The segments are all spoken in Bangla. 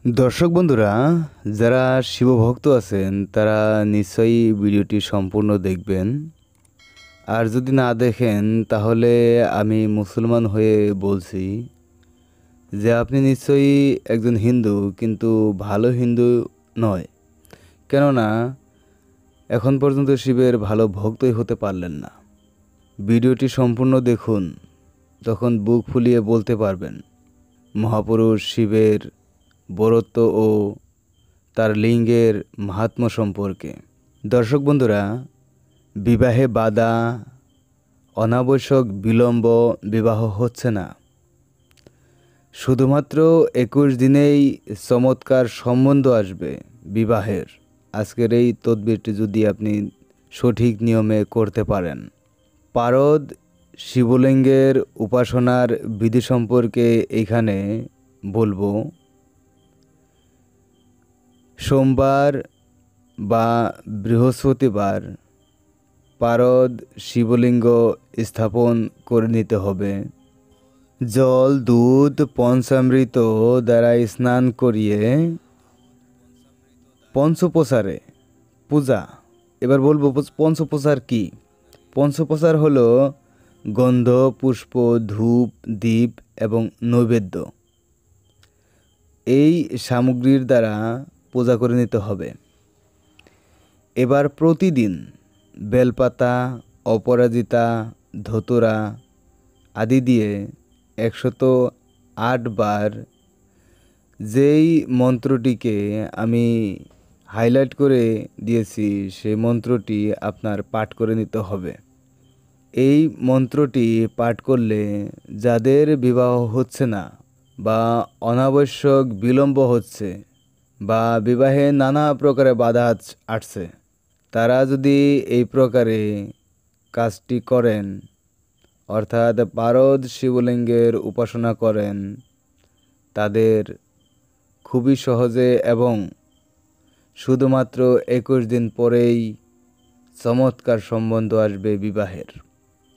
দর্শক বন্ধুরা, যারা শিবভক্ত আছেন তারা নিশ্চয়ই ভিডিওটি সম্পূর্ণ দেখবেন। আর যদি না দেখেন তাহলে আমি মুসলমান হয়ে বলছি যে আপনি নিশ্চয়ই একজন হিন্দু, কিন্তু ভালো হিন্দু নয়। কেননা এখন পর্যন্ত শিবের ভালো ভক্তই হতে পারলেন না। ভিডিওটি সম্পূর্ণ দেখুন, তখন বুক ফুলিয়ে বলতে পারবেন মহাপুরুষ শিবের বরত্ব ও তার লিঙ্গের মাহাত্ম্য সম্পর্কে। দর্শক বন্ধুরা, বিবাহে বাধা, অনাবশ্যক বিলম্ব বিবাহ হচ্ছে না। শুধুমাত্র 21 দিনেই চমৎকার সম্বন্ধ আসবে বিবাহের। আজকের এই তদবিরটি যদি আপনি সঠিক নিয়মে করতে পারেন। পারদ শিবলিঙ্গের উপাসনার বিধি সম্পর্কে এইখানে বলবো। সোমবার বা বৃহস্পতিবার পারদ শিবলিঙ্গ স্থাপন করে নিতে হবে। জল, দুধ, পঞ্চামৃত দ্বারা স্নান করিয়ে পঞ্চপ্রসারে পূজা। এবার বলবো পঞ্চপ্রসার কি। পঞ্চপ্রসার হলো গন্ধ, পুষ্প, ধূপ, দীপ এবং নৈবেদ্য। এই সামগ্রীর দ্বারা পূজা করে নিতে হবে। এবার প্রতিদিন বেলপাতা, অপরাজিতা, ধতুরা আদি দিয়ে 108 বার যেই মন্ত্রটিকে আমি হাইলাইট করে দিয়েছি সেই মন্ত্রটি আপনার পাঠ করে নিতে হবে। এই মন্ত্রটি পাঠ করলে যাদের বিবাহ হচ্ছে না বা অনাবশ্যক বিলম্ব হচ্ছে বা বিবাহে নানা প্রকারে বাধা আসছে, তারা যদি এই প্রকারে কাজটি করেন, অর্থাৎ পারদ শিবলিঙ্গের উপাসনা করেন, তাদের খুবই সহজে এবং শুধুমাত্র 21 দিন পরেই চমৎকার সম্বন্ধ আসবে বিবাহের।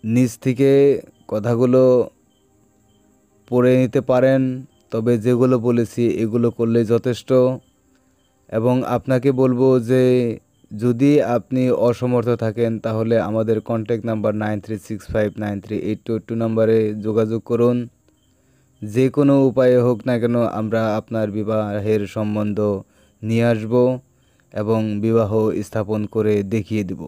নিজ থেকে কথাগুলো পড়ে নিতে পারেন, তবে যেগুলো বলেছি এগুলো করলে যথেষ্ট। এবং আপনাকে বলবো যে যদি আপনি অসমর্থ থাকেন তাহলে আমাদের কন্ট্যাক্ট নাম্বার 9365938282 নাম্বারে যোগাযোগ করুন। যে কোনো উপায়ে হোক না কেন আমরা আপনার বিবাহের সম্বন্ধ নিয়ে আসব এবং বিবাহ স্থাপন করে দেখিয়ে দেব।